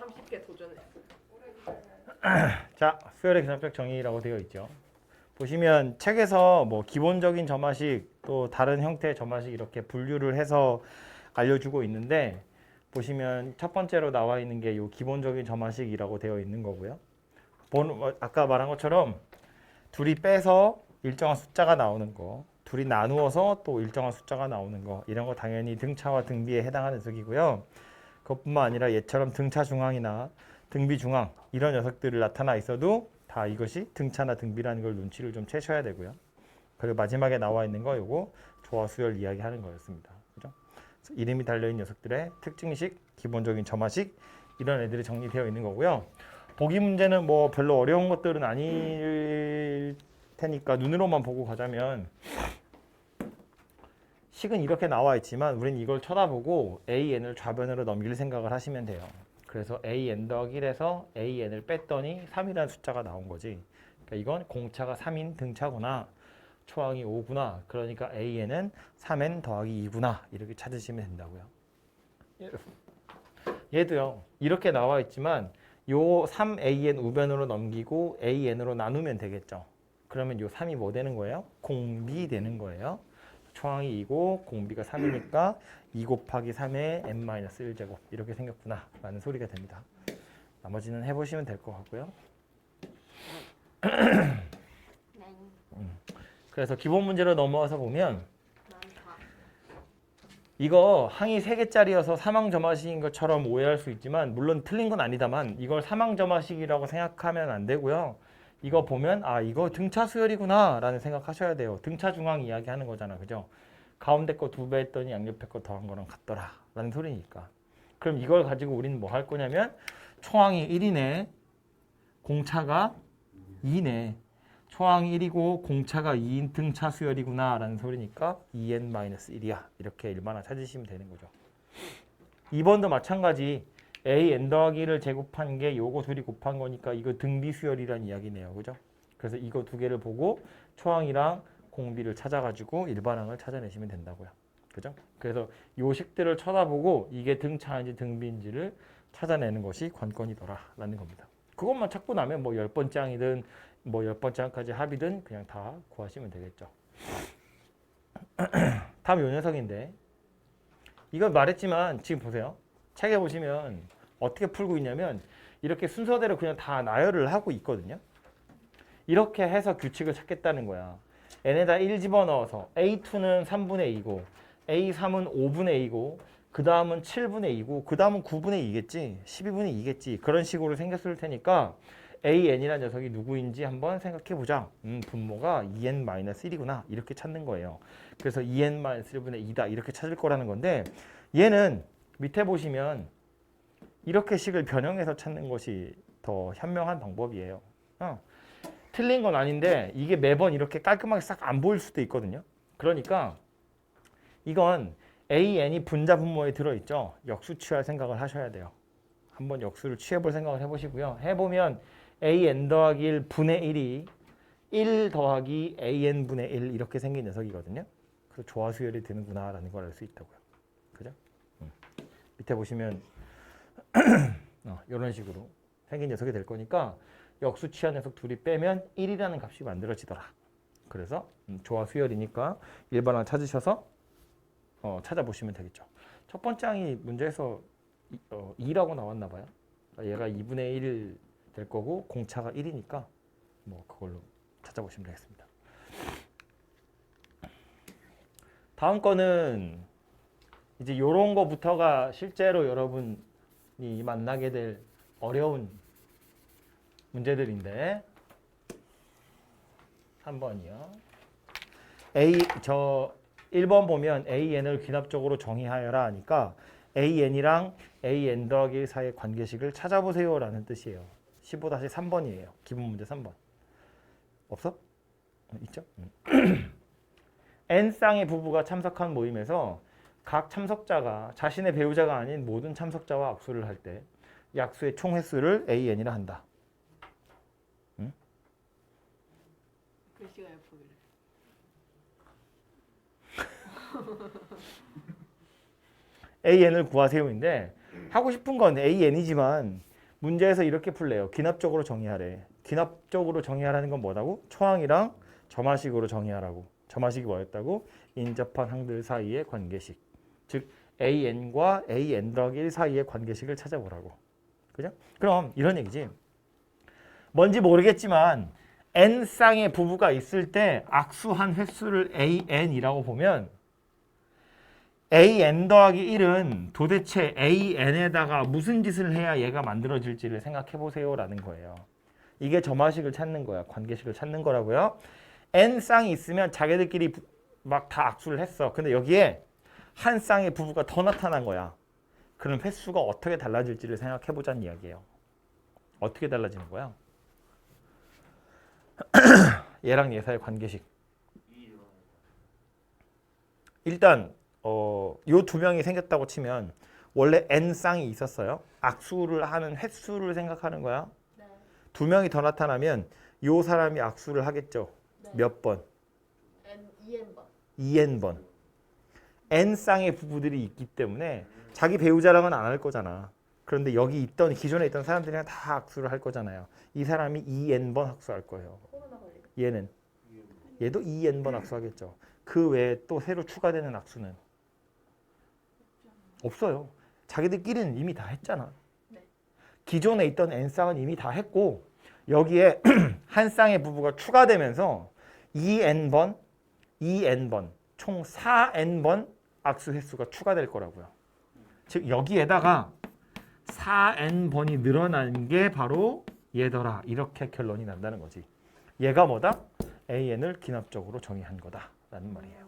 30개 도전했어요. 자, 수열의 기상적 정의라고 되어 있죠. 보시면 책에서 뭐 기본적인 점화식 또 다른 형태의 점화식 이렇게 분류를 해서 알려주고 있는데 보시면 첫 번째로 나와 있는 게 이 기본적인 점화식이라고 되어 있는 거고요. 아까 말한 것처럼 둘이 빼서 일정한 숫자가 나오는 거, 둘이 나누어서 또 일정한 숫자가 나오는 거, 이런 거 당연히 등차와 등비에 해당하는 녀석이고요. 그것뿐만 아니라 얘처럼 등차 중앙이나 등비 중앙 이런 녀석들을 나타나 있어도 다 이것이 등차나 등비라는 걸 눈치를 좀 채셔야 되고요. 그리고 마지막에 나와 있는 거 요거 조화수열 이야기하는 거였습니다. 그죠? 이름이 달려있는 녀석들의 특징식, 기본적인 점화식 이런 애들이 정리되어 있는 거고요. 보기 문제는 뭐 별로 어려운 것들은 아닐 테니까 눈으로만 보고 가자면 식은 이렇게 나와 있지만 우린 이걸 쳐다보고 AN을 좌변으로 넘길 생각을 하시면 돼요. 그래서 AN 더하기 1에서 AN을 뺐더니 3이라는 숫자가 나온 거지. 그러니까 이건 공차가 3인 등차구나. 초항이 5구나. 그러니까 AN은 3N 더하기 2구나. 이렇게 찾으시면 된다고요. 얘도요. 이렇게 나와 있지만 요 3AN 우변으로 넘기고 AN으로 나누면 되겠죠. 그러면 요 3이 뭐 되는 거예요? 공비 되는 거예요. 초항이 2고 공비가 3이니까 2 곱하기 3의 n-1제곱 이렇게 생겼구나 라는 소리가 됩니다. 나머지는 해보시면 될 것 같고요. 그래서 기본 문제로 넘어와서 보면 이거 항이 3개짜리여서 사망점화식인 것처럼 오해할 수 있지만 물론 틀린 건 아니다만 이걸 사망점화식이라고 생각하면 안 되고요. 이거 보면 아 이거 등차 수열이구나 라는 생각하셔야 돼요. 등차 중앙 이야기하는 거잖아. 그죠? 가운데 거 2배 했더니 양옆에 거 더한 거랑 같더라 라는 소리니까. 그럼 이걸 가지고 우리는 뭐 할 거냐면 초항이 1이네. 공차가 2네. 초항이 1이고 공차가 2인 등차 수열이구나 라는 소리니까 2n-1이야. 이렇게 일반화 찾으시면 되는 거죠. 2번도 마찬가지. AN 더하기를 제곱한 게 요거 둘이 곱한 거니까 이거 등비 수열이란 이야기네요. 그죠? 그래서 이거 두 개를 보고 초항이랑 공비를 찾아가지고 일반항을 찾아내시면 된다고요. 그죠? 그래서 요 식들을 쳐다보고 이게 등차인지 등비인지를 찾아내는 것이 관건이더라 라는 겁니다. 그것만 찾고 나면 뭐 10번째 항이든 뭐 10번째 항까지 합이든 그냥 다 구하시면 되겠죠. 다음 요 녀석인데 이걸 말했지만 지금 보세요. 책에 보시면 어떻게 풀고 있냐면 이렇게 순서대로 그냥 다 나열을 하고 있거든요. 이렇게 해서 규칙을 찾겠다는 거야. n에다 1 집어넣어서 A2는 3분의 2고 A3은 5분의 2고 그 다음은 7분의 2고 그 다음은 9분의 2겠지. 12분의 2겠지. 그런 식으로 생겼을 테니까 AN이라는 녀석이 누구인지 한번 생각해 보자. 분모가 2n-1이구나. 이렇게 찾는 거예요. 그래서 2n-1분의 2다. 이렇게 찾을 거라는 건데 얘는 밑에 보시면 이렇게 식을 변형해서 찾는 것이 더 현명한 방법이에요. 틀린 건 아닌데 이게 매번 이렇게 깔끔하게 싹 안 보일 수도 있거든요. 그러니까 이건 AN이 분자 분모에 들어있죠. 역수 취할 생각을 하셔야 돼요. 한번 역수를 취해볼 생각을 해보시고요. 해보면 AN 더하기 1 분의 1이 1 더하기 AN 분의 1 이렇게 생긴 녀석이거든요. 그래서 조화수열이 되는구나 라는 걸 알 수 있다고요. 그죠? 밑에 보시면 이런 식으로 생긴 녀석이 될 거니까 역수 취한 녀석 둘이 빼면 1이라는 값이 만들어지더라. 그래서 조화수열이니까 일반항 찾으셔서 찾아보시면 되겠죠. 첫 번째 항이 문제에서 2라고 나왔나 봐요. 얘가 2분의 1 될 거고 공차가 1이니까 뭐 그걸로 찾아보시면 되겠습니다. 다음 거는 이제 요런 거부터가 실제로 여러분이 만나게 될 어려운 문제들인데 3번이요. 1번 보면 AN을 귀납적으로 정의하여라 하니까 AN이랑 AN 더하기 1 사이의 관계식을 찾아보세요 라는 뜻이에요. 15-3번이에요. 기본 문제 3번. 없어? 있죠? N쌍의 부부가 참석한 모임에서 각 참석자가 자신의 배우자가 아닌 모든 참석자와 악수를 할 때 약수의 총 횟수를 AN이라 한다. 글씨가 예쁘길래. AN을 구하세요인데 하고 싶은 건 AN이지만 문제에서 이렇게 풀래요. 기납적으로 정의하래. 기납적으로 정의하라는 건 뭐라고? 초항이랑 점화식으로 정의하라고. 점화식이 뭐였다고? 인접한 항들 사이의 관계식. 즉 AN과 AN-1 사이의 관계식을 찾아보라고. 그죠? 그럼 이런 얘기지. 뭔지 모르겠지만 N쌍의 부부가 있을 때 악수한 횟수를 AN이라고 보면 AN 더하기 1은 도대체 AN에다가 무슨 짓을 해야 얘가 만들어질지를 생각해 보세요 라는 거예요. 이게 점화식을 찾는 거야. 관계식을 찾는 거라고요. N 쌍이 있으면 자기들끼리 막 다 악수를 했어. 근데 여기에 한 쌍의 부부가 더 나타난 거야. 그럼 횟수가 어떻게 달라질지를 생각해 보자는 이야기예요. 어떻게 달라지는 거야? 얘랑 얘 사이의 관계식. 일단 요 두 명이 생겼다고 치면 원래 N 쌍이 있었어요. 악수를 하는 횟수를 생각하는 거야. 네. 두 명이 더 나타나면 요 사람이 악수를 하겠죠. 네. 몇 번? N2N번. 2N번. N 쌍의 부부들이 있기 때문에 자기 배우자랑은 안 할 거잖아. 그런데 여기 있던 기존에 있던 사람들이랑 다 악수를 할 거잖아요. 이 사람이 2N번 악수할 거예요. 코로나 걸리고. 얘는 얘도 2N번 악수하겠죠. 그 외에 또 새로 추가되는 악수는 없어요. 자기들끼리는 이미 다 했잖아. 네. 기존에 있던 N쌍은 이미 다 했고 여기에 한 쌍의 부부가 추가되면서 2N번, 2N번, 총 4N번 악수 횟수가 추가될 거라고요. 즉 여기에다가 4N번이 늘어난 게 바로 얘더라. 이렇게 결론이 난다는 거지. 얘가 뭐다? AN을 기납적으로 정의한 거다라는 말이에요.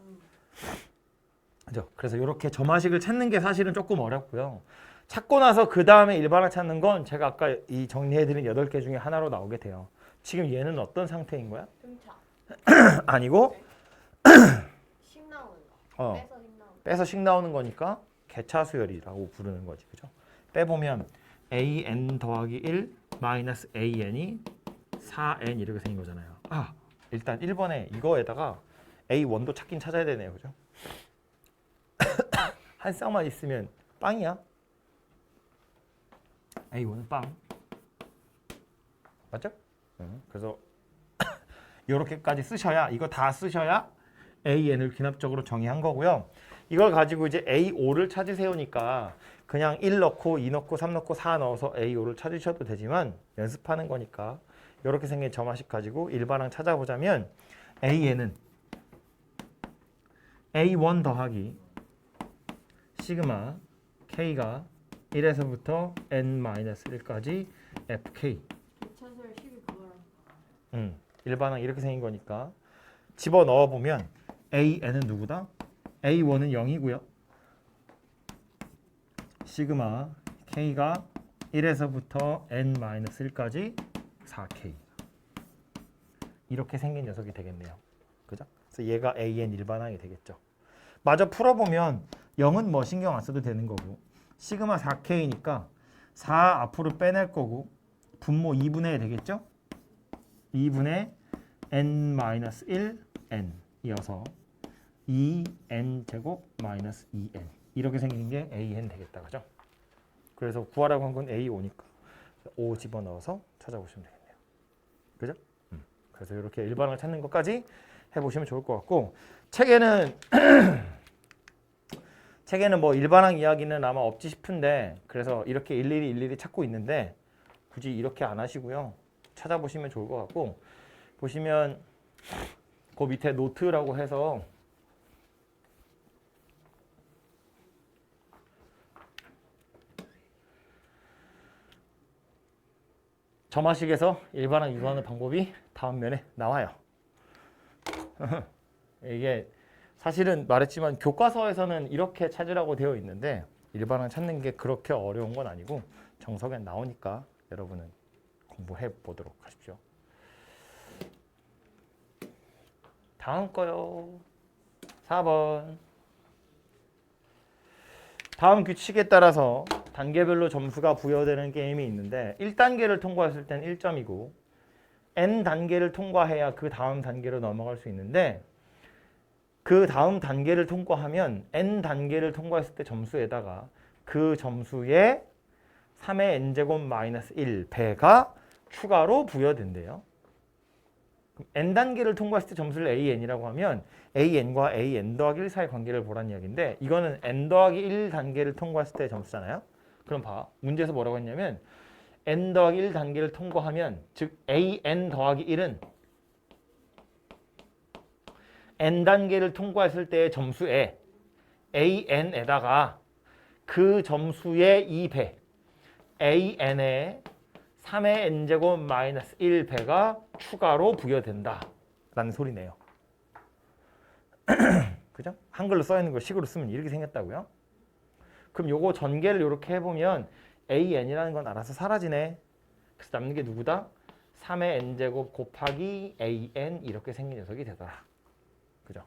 그죠? 그래서 이렇게 점화식을 찾는 게 사실은 조금 어렵고요. 찾고 나서 그 다음에 일반을 찾는 건 제가 아까 이 정리해드린 8개 중에 하나로 나오게 돼요. 지금 얘는 어떤 상태인 거야? 등차. 아니고 식 나오는 거. 빼서 식 나오는 거. 빼서 식 나오는 거니까 개차수열이라고 부르는 거지. 그죠? 빼보면 AN 더하기 1 마이너스 AN이 4N 이렇게 생긴 거잖아요. 일단 1번에 이거에다가 A1도 찾긴 찾아야 되네요. 그죠? 한 쌍만 있으면 빵이야. A1은 빵. 맞죠? 그래서 이렇게까지 쓰셔야, 이거 다 쓰셔야 AN을 기납적으로 정의한 거고요. 이걸 가지고 이제 A5를 찾으세요니까 그냥 1 넣고 2 넣고 3 넣고 4 넣어서 A5를 찾으셔도 되지만 연습하는 거니까 이렇게 생긴 점화식 가지고 일반항 찾아보자면 AN은 A1 더하기 시그마 K가 1에서부터 N-1까지 FK. 개차수열 식이 그거랑. 일반항 이렇게 생긴 거니까 집어넣어 보면 AN은 누구다? A1은 0이고요. 시그마 K가 1에서부터 N-1까지 4K. 이렇게 생긴 녀석이 되겠네요. 그죠? 그래서 얘가 AN 일반항이 되겠죠. 마저 풀어보면 0은 뭐 신경 안 써도 되는 거고 시그마 4K니까 4 앞으로 빼낼 거고 분모 2분의 1 되겠죠? 2분의 N-1 N 이어서 2N 제곱 마이너스 2N 이렇게 생긴 게 AN 되겠다. 그죠? 그래서 구하라고 한 건 A5니까 5 집어넣어서 찾아보시면 되겠네요. 그죠? 그래서 이렇게 일반을 찾는 것까지 해보시면 좋을 것 같고 책에는 책에는 뭐 일반항 이야기는 아마 없지 싶은데 그래서 이렇게 일일이 찾고 있는데 굳이 이렇게 안 하시고요. 찾아보시면 좋을 것 같고 보시면 그 밑에 노트라고 해서 점화식에서 일반항 유도하는 방법이 다음 면에 나와요. 이게 사실은 말했지만 교과서에서는 이렇게 찾으라고 되어 있는데 일반항 찾는 게 그렇게 어려운 건 아니고 정석에 나오니까 여러분은 공부해 보도록 하십시오. 다음 거요. 4번. 다음 규칙에 따라서 단계별로 점수가 부여되는 게임이 있는데 1단계를 통과했을 땐 1점이고 N단계를 통과해야 그 다음 단계로 넘어갈 수 있는데 그 다음 단계를 통과하면 N단계를 통과했을 때 점수에다가 그 점수의 3의 n제곱 마이너스 1배가 추가로 부여된대요. n단계를 통과했을 때 점수를 an이라고 하면 an과 an 더하기 1 사이 관계를 보라는 이야기인데 이거는 n 더하기 1 단계를 통과했을 때 점수잖아요. 그럼 봐. 문제에서 뭐라고 했냐면 n 더하기 1 단계를 통과하면 즉 an 더하기 1은 n단계를 통과했을 때의 점수에 an에다가 그 점수의 2배 an에 3의 n제곱 마이너스 1배가 추가로 부여된다 라는 소리네요. 그죠? 한글로 써있는 걸 식으로 쓰면 이렇게 생겼다고요? 그럼 요거 전개를 이렇게 해보면 an이라는 건 알아서 사라지네. 그래서 남는 게 누구다? 3의 n제곱 곱하기 an 이렇게 생긴 녀석이 되더라. 그죠?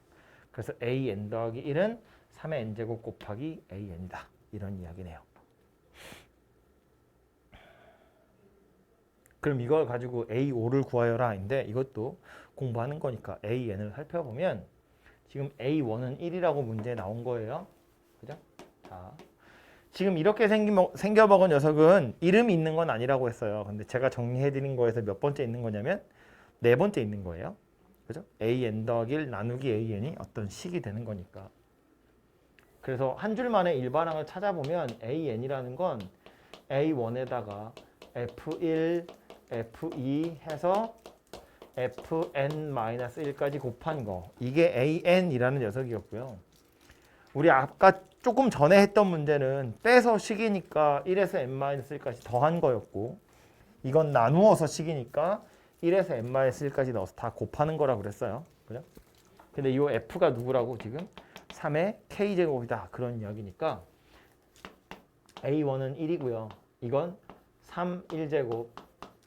그래서 an 더하기 1은 3의 n제곱 곱하기 an이다. 이런 이야기네요. 그럼 이걸 가지고 A5를 구하여라인데 이것도 공부하는 거니까 AN을 살펴보면 지금 A1은 1이라고 문제에 나온 거예요. 그죠? 자, 지금 이렇게 생겨먹은 녀석은 이름이 있는 건 아니라고 했어요. 근데 제가 정리해드린 거에서 몇 번째 있는 거냐면 네 번째 있는 거예요. 그죠? AN 더하기 1 나누기 AN이 어떤 식이 되는 거니까. 그래서 한 줄 만에 일반항을 찾아보면 AN이라는 건 A1에다가 F1, F2 해서 Fn-1까지 곱한 거. 이게 AN이라는 녀석이었고요. 우리 아까 조금 전에 했던 문제는 빼서 식이니까 1에서 n-1까지 더한 거였고 이건 나누어서 식이니까 1에서 n-1까지 넣어서 다 곱하는 거라고 그랬어요. 그죠? 근데 이 F가 누구라고 지금? 3의 K제곱이다. 그런 이야기니까 A1은 1이고요. 이건 3, 1제곱,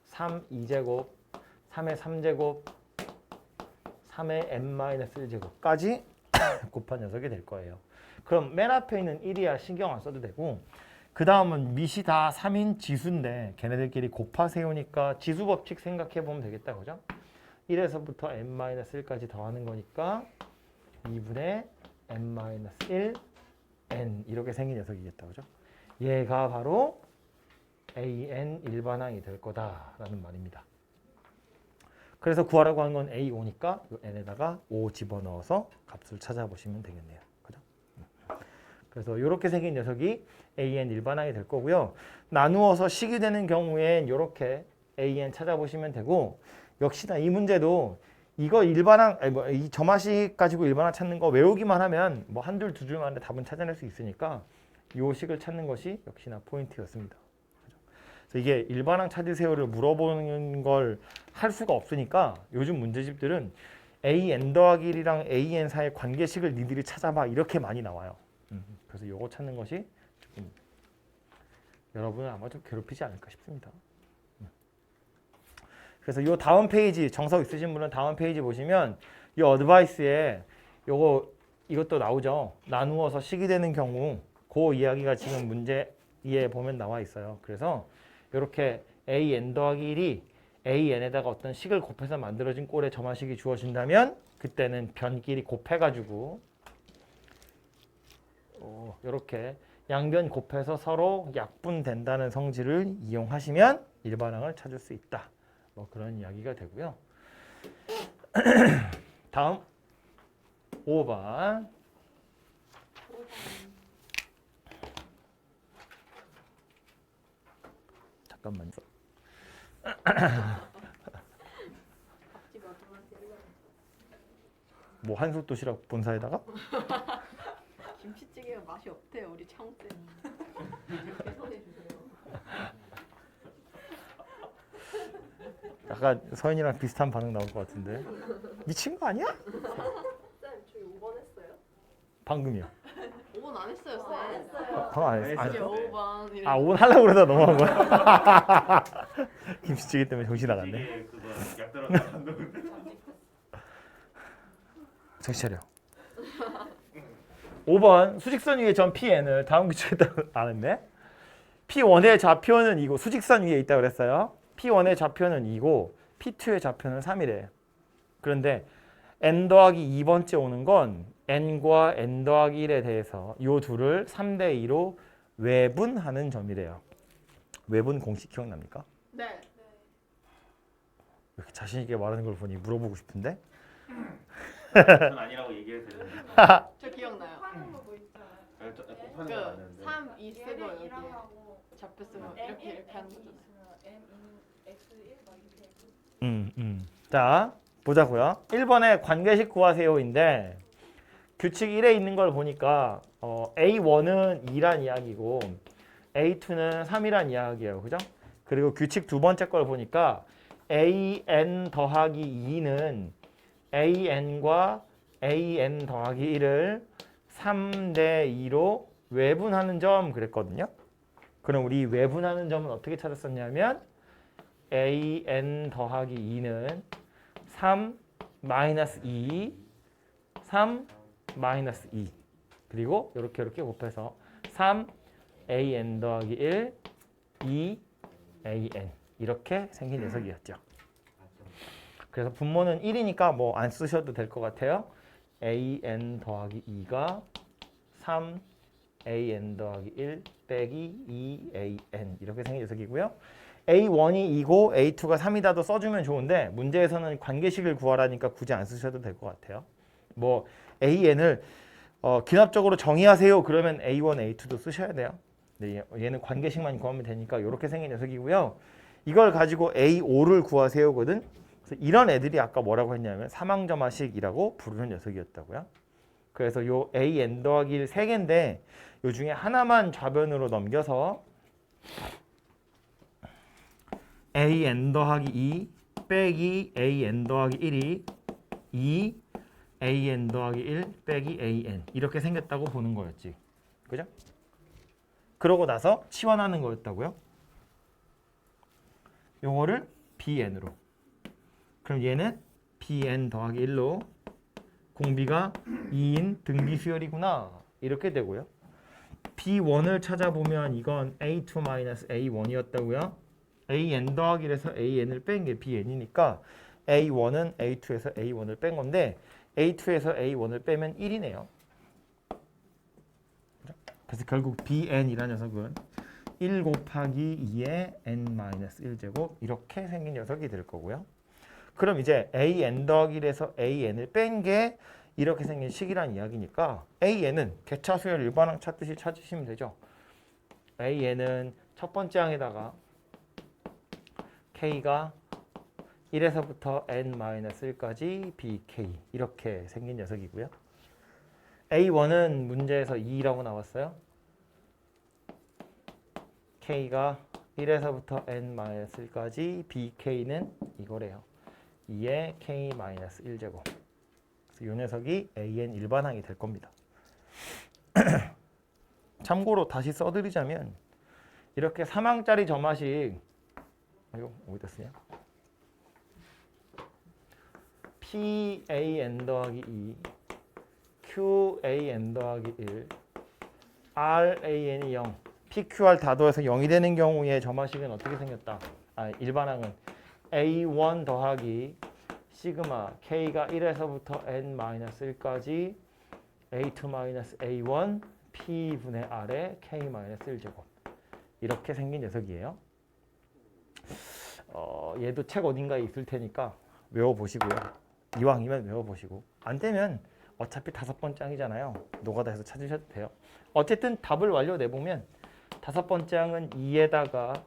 3, 2제곱, 3의 3제곱, 3의 n-1제곱까지 곱한 녀석이 될 거예요. 그럼 맨 앞에 있는 1이야 신경 안 써도 되고 그 다음은 밑이 다 3인 지수인데 걔네들끼리 곱하 세우니까 지수 법칙 생각해 보면 되겠다. 그죠? 1에서부터 n-1까지 더하는 거니까 2분의 n-1 n 이렇게 생긴 녀석이겠다. 그죠? 얘가 바로 an 일반항이 될 거다라는 말입니다. 그래서 구하라고 한 건 A5니까 이 n에다가 5 집어넣어서 값을 찾아보시면 되겠네요. 그죠? 그래서 이렇게 생긴 녀석이 an 일반항이 될 거고요. 나누어서 식이 되는 경우엔 이렇게 an 찾아보시면 되고 역시나 이 문제도 이거 일반항 이 점화식 가지고 일반항 찾는 거 외우기만 하면 뭐 한 줄 두 줄 만에 답은 찾아낼 수 있으니까 이 식을 찾는 것이 역시나 포인트였습니다. 그래서 이게 일반항 찾으세요를 물어보는 걸 할 수가 없으니까 요즘 문제집들은 an 더하기 1이랑 an 사이의 관계식을 니들이 찾아봐 이렇게 많이 나와요. 그래서 요거 찾는 것이 조금 여러분을 아마 좀 괴롭히지 않을까 싶습니다. 그래서 요 다음 페이지 정석 있으신 분은 다음 페이지 보시면 이 어드바이스에 이것도 나오죠. 나누어서 식이 되는 경우 그 이야기가 지금 문제에 보면 나와 있어요. 그래서 이렇게 an 더하기 1이 an에다가 어떤 식을 곱해서 만들어진 꼴의 점화식이 주어진다면 그때는 변끼리 곱해가지고 이렇게 양변 곱해서 서로 약분된다는 성질을 이용하시면 일반항을 찾을 수 있다. 뭐 그런 이야기가 되고요. 다음 5번. 잠깐만요. 뭐 한솥 도시락 본사에다가? 김치찌개가 맛이 없대요 우리 창쌤. 개선해 주세요. 약간 서연이랑 비슷한 반응 나올 것 같은데. 미친 거 아니야? 쌤 저희 5번 했어요? 방금이요. 5번 안 했어요 쌤. 아, 방금 안 했어. 이제 5번. 아, 5번 하려고 그러다 넘어간 거야? 김치찌개 때문에 정신 나갔네. 정신 차려. 5번 수직선 위에 점 PN을 다음 규칙에다가 안 했네. P1의 좌표는 이고 수직선 위에 있다고 그랬어요. P1의 좌표는 2고 P2의 좌표는 3이래. 그런데 n 더하기 2번째 오는 건 n과 n 더하기 1에 대해서 이 둘을 3대 2로 외분하는 점이래요. 외분 공식 기억납니까? 네. 이렇게 자신 있게 말하는 걸 보니 물어보고 싶은데. 전 아니라고 얘기해서 저 기억나요. 하는 거 뭐 있잖아요. 곱하는 거 맞는데. 3, 2 쓰고 얘를 여기 2하고 좌표 쓰면 이렇게 하는 거잖아요. x1 막 이렇게 자, 보자고요. 1번에 관계식 구하세요인데 규칙 1에 있는 걸 보니까 A1은 2란 이야기고 A2는 3이란 이야기예요. 그죠? 그리고 규칙 두 번째 걸 보니까 AN 더하기 2는 AN과 AN 더하기 1을 3대 2로 외분하는 점 그랬거든요. 그럼 우리 외분하는 점은 어떻게 찾았었냐면 AN 더하기 2는 3 마이너스 2, 3 마이너스 2 그리고 이렇게 곱해서 3 AN 더하기 1, 2 AN 이렇게 생긴 녀석이었죠. 그래서 분모는 1이니까 뭐 안 쓰셔도 될 것 같아요. AN 더하기 2가 3 AN 더하기 1 빼기 2AN 이렇게 생긴 녀석이고요. A1이 2고 A2가 3이다도 써주면 좋은데 문제에서는 관계식을 구하라니까 굳이 안 쓰셔도 될 것 같아요. 뭐 AN을 기납적으로 정의하세요. 그러면 A1, A2도 쓰셔야 돼요. 근데 얘는 관계식만 구하면 되니까 이렇게 생긴 녀석이고요. 이걸 가지고 A5를 구하세요거든. 그래서 이런 애들이 아까 뭐라고 했냐면 사망점화식이라고 부르는 녀석이었다고요. 그래서 요 AN 더하기 1 3개인데 요 중에 하나만 좌변으로 넘겨서 AN 더하기 2 빼기 AN 더하기 1이 2 AN 더하기 1 빼기 AN 이렇게 생겼다고 보는 거였지. 그죠? 그러고 나서 치환하는 거였다고요. 요거를 BN으로. 그럼 얘는 BN 더하기 1로 공비가 2인 등비 수열이구나. 이렇게 되고요. B1을 찾아보면 이건 A2-A1이었다고요. AN 더하기 1에서 AN을 뺀 게 BN이니까 A1은 A2에서 A1을 뺀 건데 A2에서 A1을 빼면 1이네요. 그래서 결국 BN이라는 녀석은 1 곱하기 2의 N-1제곱 이렇게 생긴 녀석이 될 거고요. 그럼 이제 AN 더하기 1에서 AN을 뺀 게 이렇게 생긴 식이란 이야기니까 AN은 개차수열 일반항 찾듯이 찾으시면 되죠. AN은 첫 번째 항에다가 K가 1에서부터 N-1까지 BK 이렇게 생긴 녀석이고요. A1은 문제에서 2라고 나왔어요. K가 1에서부터 N-1까지 BK는 이거래요. 2의 K-1제곱. 그래서 이 녀석이 AN 일반항이 될 겁니다. 참고로 다시 써드리자면 이렇게 3항짜리 점화식 이거 어디다 쓰냐? PAN 더하기 2 QAN 더하기 1 RAN이 0 PQR 다 더해서 0이 되는 경우에 점화식은 어떻게 생겼다? 일반항은 A1 더하기 시그마 K가 1에서부터 N-1까지 A2-A1 P분의 R의 K-1제곱 이렇게 생긴 녀석이에요. 얘도 책 어딘가에 있을 테니까 외워보시고요. 이왕이면 외워보시고 안 되면 어차피 5번째 항이잖아요. 노가다해서 찾으셔도 돼요. 어쨌든 답을 완료내보면 5번째 항은 2에다가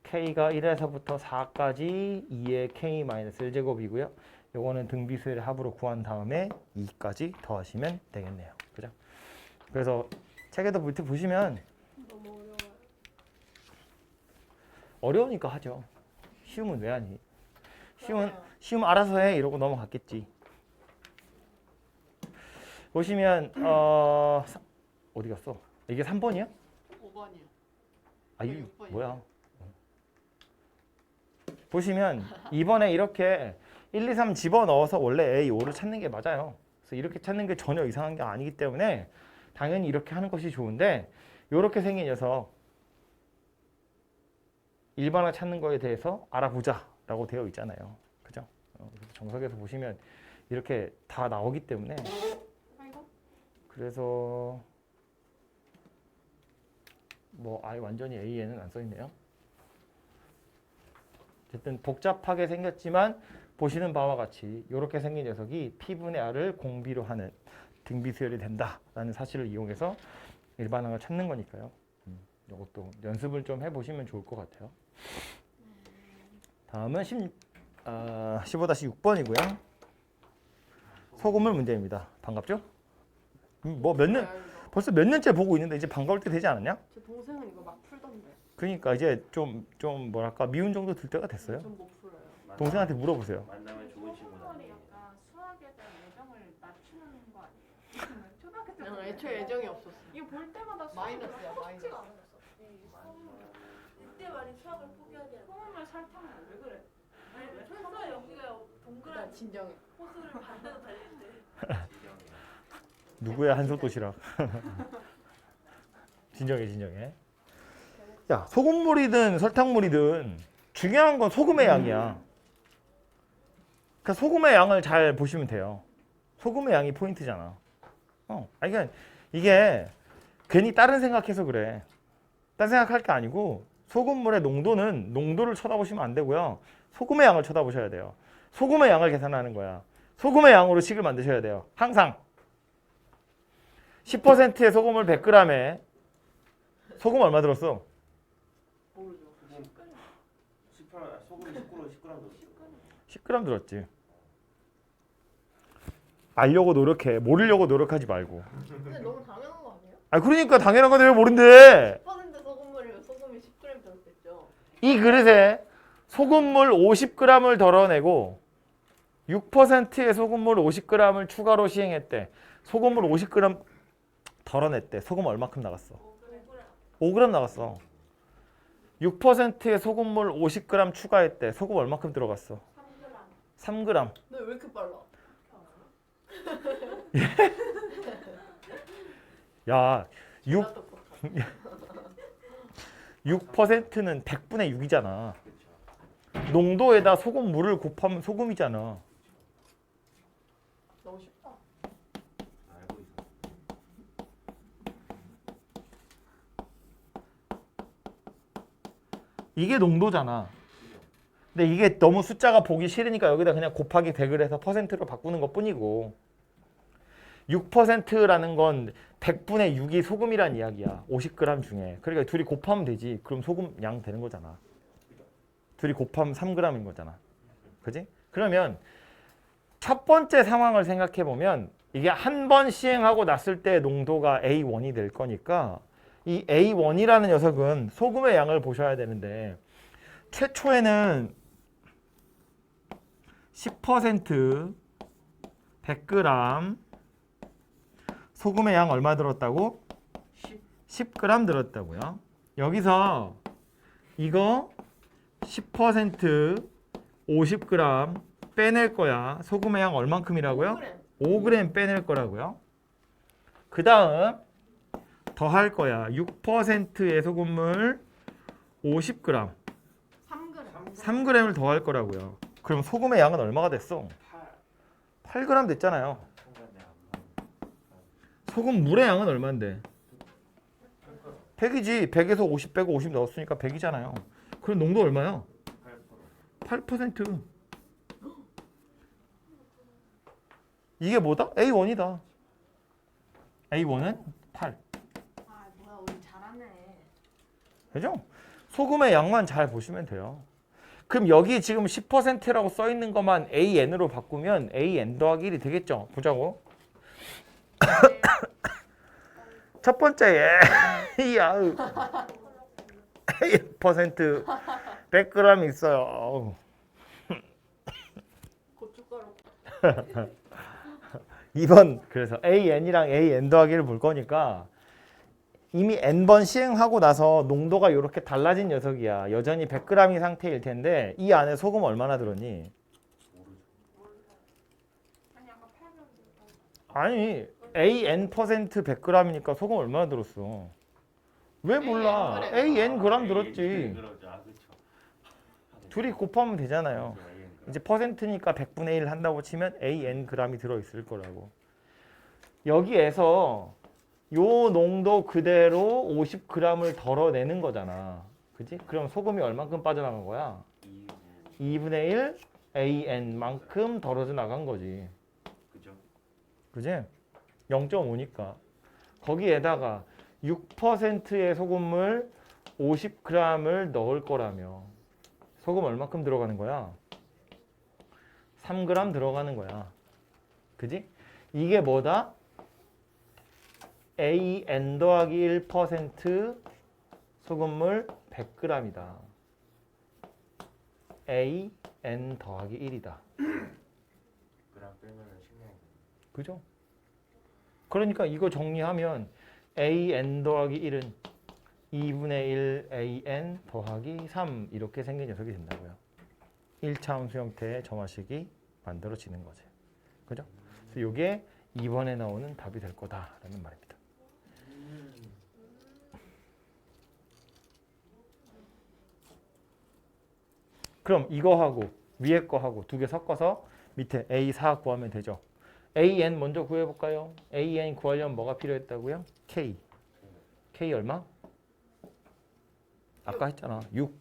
K가 1에서부터 4까지 2의 K-1제곱이고요. 요거는 등비수열의 합으로 구한 다음에 2까지 더하시면 되겠네요. 그죠? 그래서 책에도 밑에 보시면 너무 어려워요. 어려우니까 하죠. 쉬우면 왜 하니? 쉬우면 그러네요. 알아서 해 이러고 넘어갔겠지. 보시면 어디 갔어? 이게 3번이야? 5번이요. 아 이게 6번이요. 뭐야? 보시면 이번에 이렇게 1, 2, 3 집어넣어서 원래 A5를 찾는 게 맞아요. 그래서 이렇게 찾는 게 전혀 이상한 게 아니기 때문에 당연히 이렇게 하는 것이 좋은데 이렇게 생긴 녀석 일반화 찾는 거에 대해서 알아보자 라고 되어 있잖아요. 그죠? 그래서 정석에서 보시면 이렇게 다 나오기 때문에 아이고. 그래서 뭐 아예 완전히 AN은 안 써있네요. 어쨌든 복잡하게 생겼지만 보시는 바와 같이 이렇게 생긴 녀석이 P분의 R을 공비로 하는 등비수열이 된다라는 사실을 이용해서 일반항을 찾는 거니까요. 이것도 연습을 좀 해보시면 좋을 것 같아요. 다음은 15-6번이고요. 소금물 문제입니다. 반갑죠? 뭐 몇 년, 벌써 몇 년째 보고 있는데 이제 반가울 때 되지 않았냐? 제 동생은 이거 막 풀던데. 그러니까 이제 좀 뭐랄까 미운 정도 들 때가 됐어요. 전 못 풀어요. 동생한테 물어보세요. 만나면 좋은 친구다. 소금물이 약간 수학에 대한 애정을 낮추는 거 아니에요? 초등학교 때 나는 애초에 애정이 없었어. 이거 볼 때마다 마이너스야, 마이너스. 쉽지가 않았어. 이때 많이 수학을 포기하게 하는 소금물 설탕을 왜 그래? 왜? 설사 여기가 동그란 일단 진정해. 호수를 반대로 달릴 때 누구야 한솥 도시락. 진정해. 야 소금물이든 설탕물이든 중요한 건 소금의 양이야. 그러니까 소금의 양을 잘 보시면 돼요. 소금의 양이 포인트잖아. 아니 그러니까 이게 괜히 다른 생각해서 그래. 다른 생각할 게 아니고 소금물의 농도는 농도를 쳐다보시면 안 되고요. 소금의 양을 쳐다보셔야 돼요. 소금의 양을 계산하는 거야. 소금의 양으로 식을 만드셔야 돼요. 항상 10%의 소금을 100g에 소금 얼마 들었어? 모르죠. 소금이 10g 넣었어. 10g 들었지. 알려고 노력해. 모르려고 노력하지 말고. 근데 너무 당연한 거 아니에요? 아 그러니까 당연한 건데 왜 모른대? 10% 소금물이면 소금이 10g 들었겠죠. 이 그릇에 소금물 50g을 덜어내고 6%의 소금물 50g을 추가로 시행했대. 소금물 50g 덜어냈대. 소금 얼마큼 나갔어? 5g 나갔어. 6%의 소금물 50g 추가했대. 소금 얼마큼 들어갔어? 3g. 너 왜 이렇게 빨라? 야, 6, 나도 그렇다. 6%는 100분의 6이잖아. 농도에다 소금물을 곱하면 소금이잖아. 너무 쉽다. 알고 있어. 이게 농도잖아. 근데 이게 너무 숫자가 보기 싫으니까 여기다 그냥 곱하기 100을 해서 퍼센트로 바꾸는 것 뿐이고 6%라는 건 100분의 6이 소금이란 이야기야. 50g 중에. 그러니까 둘이 곱하면 되지. 그럼 소금 양 되는 거잖아. 둘이 곱하면 3g인 거잖아. 그지? 그러면 첫 번째 상황을 생각해 보면 이게 한 번 시행하고 났을 때 농도가 A1이 될 거니까 이 A1이라는 녀석은 소금의 양을 보셔야 되는데 최초에는 10% 100g 소금의 양 얼마 들었다고? 10g 들었다고요. 여기서 이거 10% 50g 빼낼 거야. 소금의 양 얼만큼이라고요? 5g 빼낼 거라고요. 그 다음 더 할 거야. 6%의 소금물 50g 3g. 3g을 더 할 거라고요. 그럼 소금의 양은 얼마가 됐어? 8g 됐잖아요. 소금 물의 양은 얼마인데? 100이지. 100에서 50 빼고 50 넣었으니까 100이잖아요. 그럼 농도 얼마야? 8%. 이게 뭐다? A1이다. A1은 8. 아 뭐야 우리 잘하네. 그죠? 소금의 양만 잘 보시면 돼요. 그럼 여기 지금 10%라고 써 있는 것만 AN으로 바꾸면 AN 더하기 1이 되겠죠? 보자고. 첫 번째 야우 1% 100g 있어요. 고춧가루. 2번 그래서 AN이랑 AN 더하기를 볼 거니까 이미 N번 시행하고 나서 농도가 이렇게 달라진 녀석이야. 여전히 100g이 상태일 텐데 이 안에 소금 얼마나 들었니? 아니 아까 800. 아니 AN% 100g이니까 소금 얼마나 들었어? 왜 몰라? AN 그램 들었지. 둘이 곱하면 되잖아요. 이제 퍼센트니까 100분의 1 한다고 치면 AN g이 들어있을 거라고. 여기에서 요 농도 그대로 50g을 덜어내는 거잖아. 그지? 그럼 소금이 얼만큼 빠져나간 거야? 2분의 1 AN만큼 덜어져 나간 거지. 그죠? 그지? 0.5니까. 거기에다가 6%의 소금물 50g을 넣을 거라며. 소금 얼마큼 들어가는 거야? 3g 들어가는 거야. 그지? 이게 뭐다? AN 더하기 1% 소금물 100g이다. AN 더하기 1이다. 그랑 빼면은 식량이. 그죠? 그러니까 이거 정리하면 AN 더하기 1은 2분의 1 AN 더하기 3 이렇게 생긴 녀석이 된다고요. 1차 함수 형태의 점화식이 만들어지는 거지. 그죠? 그래서 이게 2번에 나오는 답이 될 거다라는 말입니다. 그럼 이거하고 위에 거하고 두 개 섞어서 밑에 A4 구하면 되죠. AN 먼저 구해볼까요? AN 구하려면 뭐가 필요했다고요? K. K 얼마? 아까 했잖아. 6.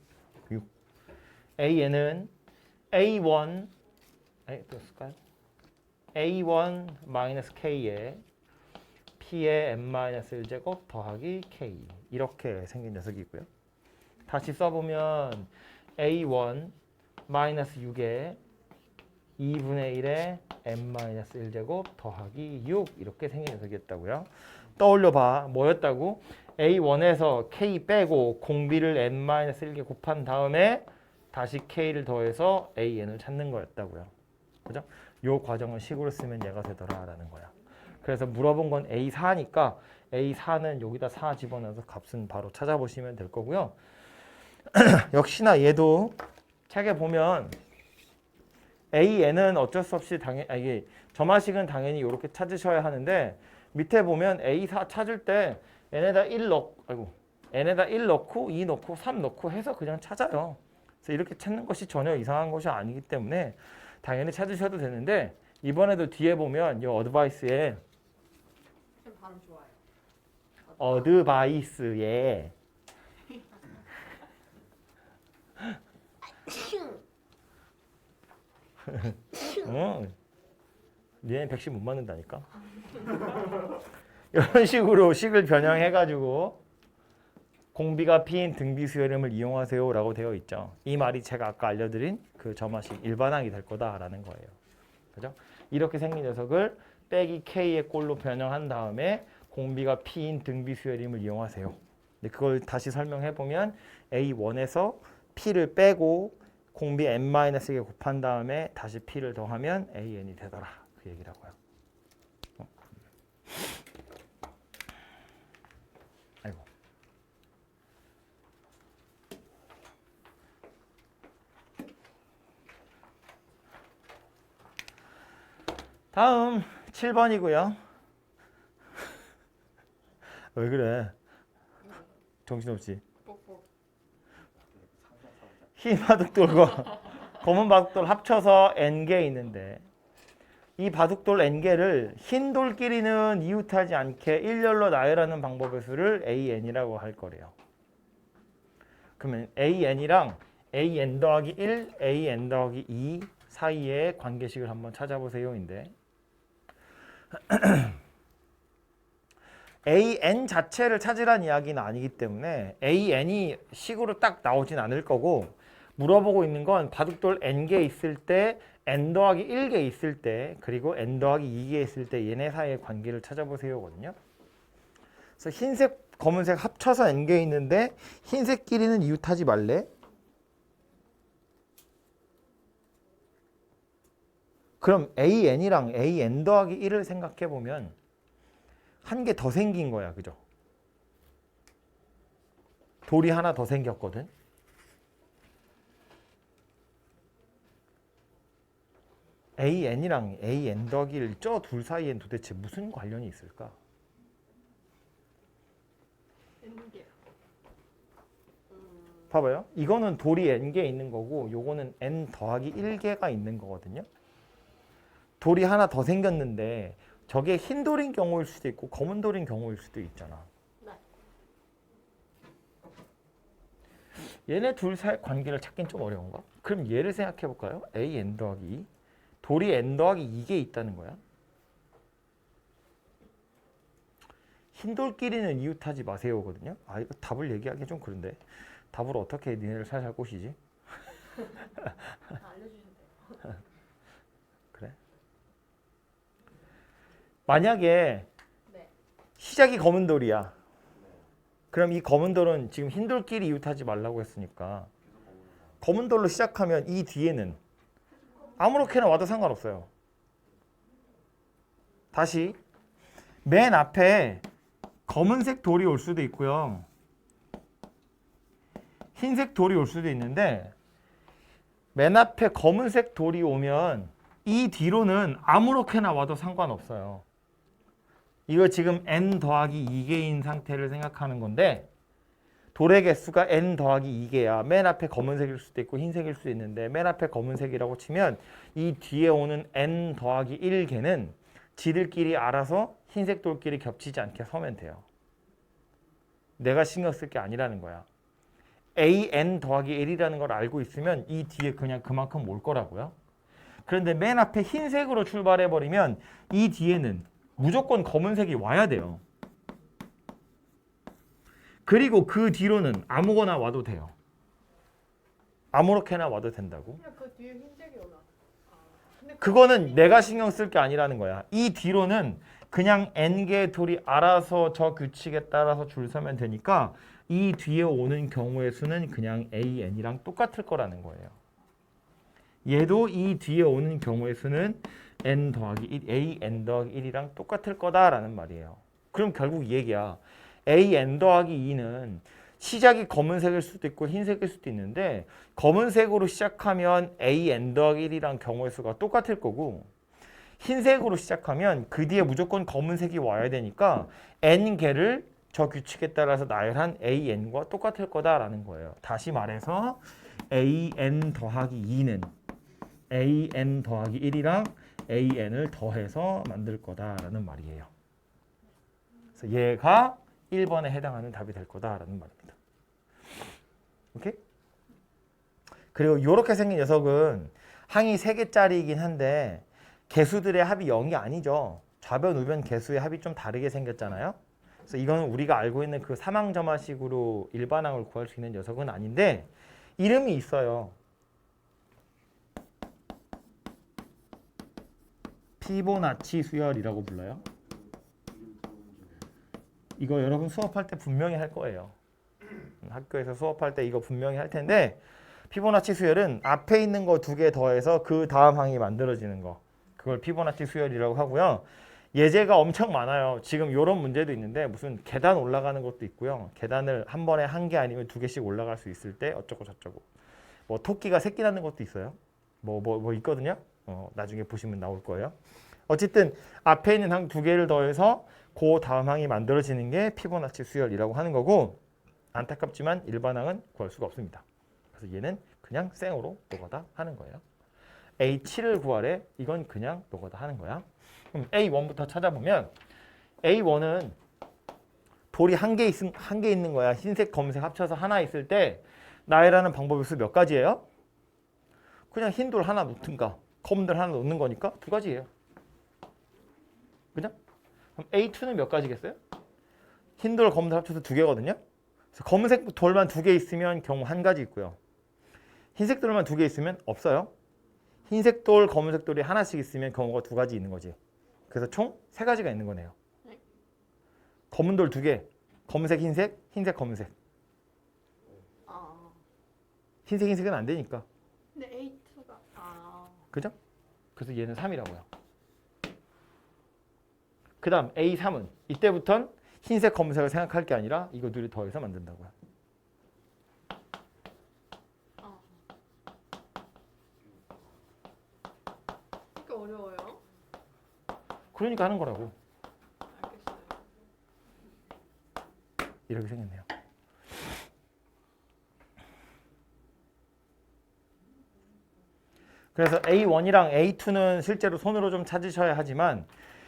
AN은 A1 또 쓸까요? A1 마이너스 K에 P의 n-1제곱 더하기 K 이렇게 생긴 녀석이고요. 다시 써보면 A1 마이너스 6에 2분의 1에 n-1제곱 더하기 6 이렇게 생긴 녀석이었다고요. 떠올려봐. 뭐였다고? A1에서 K 빼고 공비를 n-1개 곱한 다음에 다시 K를 더해서 AN을 찾는 거였다고요. 그죠? 요 과정을 식으로 쓰면 얘가 되더라라는 거야. 그래서 물어본 건 A4니까 A4는 여기다 4 집어넣어서 값은 바로 찾아보시면 될 거고요. 역시나 얘도 책에 보면 AN은 어쩔 수 없이 이게 점화식은 당연히 이렇게 찾으셔야 하는데 밑에 보면 A4 찾을 때 n에다 1 넣고 2 넣고 3 넣고 해서 그냥 찾아요. 그래서 이렇게 찾는 것이 전혀 이상한 것이 아니기 때문에 당연히 찾으셔도 되는데 이번에도 뒤에 보면 이 어드바이스에 쌤 발음 좋아요. 어드바이스에 니네 110 못 맞는다니까. 이런 식으로 식을 변형해가지고 공비가 P인 등비수열림을 이용하세요 라고 되어 있죠. 이 말이 제가 아까 알려드린 그 점화식 일반항이 될 거다라는 거예요. 그죠? 이렇게 생긴 녀석을 빼기 K의 꼴로 변형한 다음에 공비가 P인 등비수열림을 이용하세요. 근데 그걸 다시 설명해보면 A1에서 P를 빼고 공비 n-개 곱한 다음에 다시 P를 더하면 AN이 되더라. 그 얘기라고요. 아이고. 다음 7번이고요. 왜 그래? 정신없지? 흰 바둑돌과 검은 바둑돌 합쳐서 n개 있는데 이 바둑돌 n개를 흰 돌끼리는 이웃하지 않게 일렬로 나열하는 방법의 수를 AN이라고 할 거래요. 그러면 AN이랑 AN 더하기 1, AN 더하기 2 사이의 관계식을 한번 찾아보세요인데 AN 자체를 찾으란 이야기는 아니기 때문에 AN이 식으로 딱 나오진 않을 거고 물어보고 있는 건 바둑돌 n개 있을 때 n 더하기 1개 있을 때 그리고 n 더하기 2개 있을 때 얘네 사이의 관계를 찾아보세요거든요. 그래서 흰색, 검은색 합쳐서 n개 있는데 흰색끼리는 이웃하지 말래? 그럼 AN이랑 AN 더하기 1을 생각해보면 한 개 더 생긴 거야. 그죠? 돌이 하나 더 생겼거든. AN이랑 AN 더하기 1 저 둘 사이엔 도대체 무슨 관련이 있을까? n개. 봐봐요. 이거는 돌이 n개 있는 거고 요거는 n 더하기 1개가 있는 거거든요. 돌이 하나 더 생겼는데 저게 흰 돌인 경우일 수도 있고 검은 돌인 경우일 수도 있잖아. 네. 얘네 둘 사이 관계를 찾긴 좀 어려운가? 그럼 얘를 생각해 볼까요? a n 더하기 2. 돌이 n 더하기 2개 있다는 거야. 흰돌끼리는 이웃하지 마세요거든요. 아 이거 답을 얘기하기 좀 그런데 답을 어떻게 니네를 살살 꼬시지? 알려주셔도 돼요. 그래? 만약에 네. 시작이 검은 돌이야. 그럼 이 검은 돌은 지금 흰 돌끼리 이웃하지 말라고 했으니까 검은 돌로 시작하면 이 뒤에는 아무렇게나 와도 상관없어요. 다시 맨 앞에 검은색 돌이 올 수도 있고요. 흰색 돌이 올 수도 있는데 맨 앞에 검은색 돌이 오면 이 뒤로는 아무렇게나 와도 상관없어요. 이거 지금 n 더하기 2개인 상태를 생각하는 건데 돌의 개수가 n 더하기 2개야. 맨 앞에 검은색일 수도 있고 흰색일 수도 있는데 맨 앞에 검은색이라고 치면 이 뒤에 오는 n 더하기 1개는 지들끼리 알아서 흰색 돌끼리 겹치지 않게 서면 돼요. 내가 신경 쓸 게 아니라는 거야. an 더하기 1이라는 걸 알고 있으면 이 뒤에 그냥 그만큼 올 거라고요. 그런데 맨 앞에 흰색으로 출발해버리면 이 뒤에는 무조건 검은색이 와야 돼요. 그리고 그 뒤로는 아무거나 와도 돼요. 아무렇게나 와도 된다고. 그냥 그 뒤에 흰색이 오나. 근데 그거는 내가 신경 쓸 게 아니라는 거야. 이 뒤로는 그냥 n개의 돌이 알아서 저 규칙에 따라서 줄 서면 되니까 이 뒤에 오는 경우의 수는 그냥 an이랑 똑같을 거라는 거예요. 얘도 이 뒤에 오는 경우의 수는 n 더하기 1, an 더하기 1이랑 똑같을 거다라는 말이에요. 그럼 결국 이 얘기야. an 더하기 2는 시작이 검은색일 수도 있고 흰색일 수도 있는데 검은색으로 시작하면 an 더하기 1이랑 경우의 수가 똑같을 거고 흰색으로 시작하면 그 뒤에 무조건 검은색이 와야 되니까 n개를 저 규칙에 따라서 나열한 an과 똑같을 거다라는 거예요. 다시 말해서 an 더하기 2는 an 더하기 1이랑 an을 더해서 만들 거다라는 말이에요. 그래서 얘가 1번에 해당하는 답이 될 거다라는 말입니다. 오케이? 그리고 이렇게 생긴 녀석은 항이 3개짜리이긴 한데 개수들의 합이 0이 아니죠. 좌변, 우변 개수의 합이 좀 다르게 생겼잖아요. 그래서 이거는 우리가 알고 있는 그 사망점화식으로 일반항을 구할 수 있는 녀석은 아닌데 이름이 있어요. 피보나치 수열이라고 불러요. 이거 여러분 수업할 때 분명히 할 거예요. 학교에서 수업할 때 이거 분명히 할 텐데 피보나치 수열은 앞에 있는 거 2개 더해서 그 다음 항이 만들어지는 거. 그걸 피보나치 수열이라고 하고요. 예제가 엄청 많아요. 지금 이런 문제도 있는데 무슨 계단 올라가는 것도 있고요. 계단을 한 번에 1개 아니면 2개씩 올라갈 수 있을 때 어쩌고 저쩌고. 뭐 토끼가 새끼 낳는 것도 있어요. 뭐 있거든요. 나중에 보시면 나올 거예요. 어쨌든 앞에 있는 항 2개를 더해서 그 다음 항이 만들어지는 게 피보나치 수열이라고 하는 거고 안타깝지만 일반항은 구할 수가 없습니다. 그래서 얘는 그냥 생으로 노가다 하는 거예요. A7을 구하래. 이건 그냥 노가다 하는 거야. 그럼 A1부터 찾아보면 A1은 돌이 한 개 있는 거야. 흰색, 검은색 합쳐서 하나 있을 때 나열하는 방법의 수 몇 가지예요? 그냥 흰 돌 하나 놓든가 검은 돌 하나 놓는 거니까 2가지예요. 그죠? 그럼 A2는 몇 가지겠어요? 흰 돌, 검은 돌 합쳐서 2개거든요. 그래서 검은색 돌만 2개 있으면 경우 1가지 있고요. 흰색 돌만 2개 있으면 없어요. 흰색 돌, 검은색 돌이 하나씩 있으면 경우가 2가지 있는 거지. 그래서 총 3가지가 있는 거네요. 검은 돌 2개, 검은색, 흰색, 흰색, 검은색. 흰색, 흰색은 안 되니까. 근데 A2가 그죠? 그래서 얘는 3이라고요. 그 다음 A3은 이때부턴 흰색, 검은색을 생각할 게 아니라 이거 둘이 더해서 만든다고요. 그렇게 어려워요? 그러니까 하는 거라고. 알겠어요. 이렇게 생겼네요. 그래서 A1이랑 A2는 실제로 손으로 좀 찾으셔야 하지만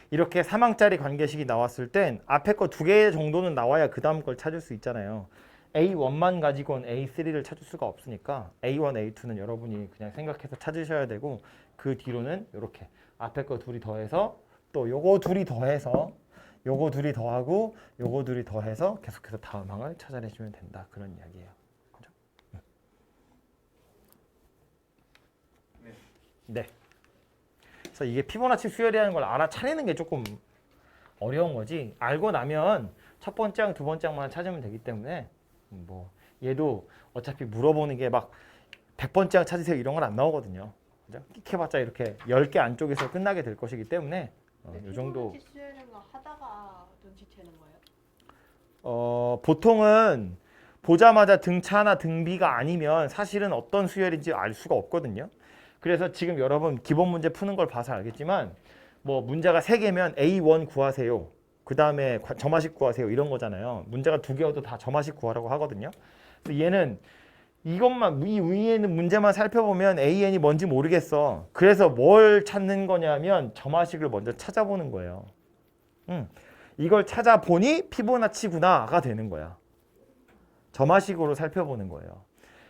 이렇게 3항짜리 관계식이 나왔을 땐 앞에 거 2개 정도는 나와야 그 다음 걸 찾을 수 있잖아요. A1만 가지고는 A3를 찾을 수가 없으니까 A1, A2는 여러분이 그냥 생각해서 찾으셔야 되고 그 뒤로는 이렇게 앞에 거 둘이 더해서 또 요거 둘이 더해서 요거 둘이 더하고 요거 둘이 더해서 계속해서 다음 항을 찾아내주면 된다. 그런 이야기예요. 그죠? 네. 네. 그래서 이게 피보나치 수열이라는 걸 알아차리는 게 조금 어려운 거지. 알고 나면 첫 번째 항, 두 번째 항만 찾으면 되기 때문에 뭐 얘도 어차피 물어보는 게 막 100번째 항 찾으세요 이런 건 안 나오거든요. 그죠? 끽 해봤자 이렇게 10개 안쪽에서 끝나게 될 것이기 때문에 이 정도. 피보나치 수열인 거 하다가 눈치채는 거예요? 보통은 보자마자 등차나 등비가 아니면 사실은 어떤 수열인지 알 수가 없거든요. 그래서 지금 여러분 기본 문제 푸는 걸 봐서 알겠지만 뭐 문제가 3개면 A1 구하세요. 그 다음에 점화식 구하세요. 이런 거잖아요. 문제가 2개여도 다 점화식 구하라고 하거든요. 그래서 얘는 이것만 이 위에 있는 문제만 살펴보면 AN이 뭔지 모르겠어. 그래서 뭘 찾는 거냐면 점화식을 먼저 찾아보는 거예요. 이걸 찾아보니 피보나치구나가 되는 거야. 점화식으로 살펴보는 거예요.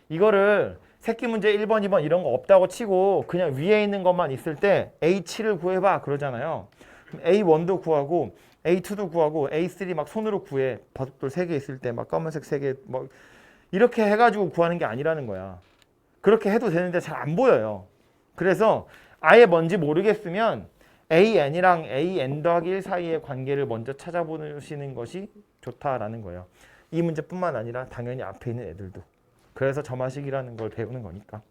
이거를 새끼 문제 1번, 2번 이런 거 없다고 치고 그냥 위에 있는 것만 있을 때 A7을 구해봐 그러잖아요. 그럼 A1도 구하고 A2도 구하고 A3 막 손으로 구해. 바둑돌 3개 있을 때 막 검은색 3개 뭐 이렇게 해가지고 구하는 게 아니라는 거야. 그렇게 해도 되는데 잘 안 보여요. 그래서 아예 뭔지 모르겠으면 AN이랑 AN 더하기 1 사이의 관계를 먼저 찾아보시는 것이 좋다라는 거예요. 이 문제뿐만 아니라 당연히 앞에 있는 애들도. 그래서 점화식이라는 걸 배우는 거니까.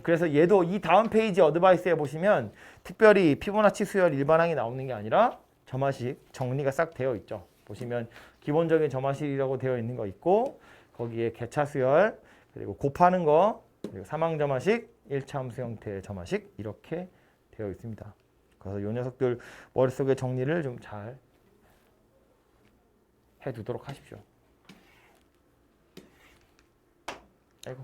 그래서 얘도 이 다음 페이지 어드바이스에 보시면 특별히 피보나치 수열 일반항이 나오는 게 아니라 점화식 정리가 싹 되어 있죠. 보시면 기본적인 점화식이라고 되어 있는 거 있고 거기에 개차 수열 그리고 곱하는 거 그리고 사망 점화식 1차 함수 형태의 점화식 이렇게 되어 있습니다. 그래서 이 녀석들 머릿속에 정리를 좀 잘 해두도록 하십시오. 아이고.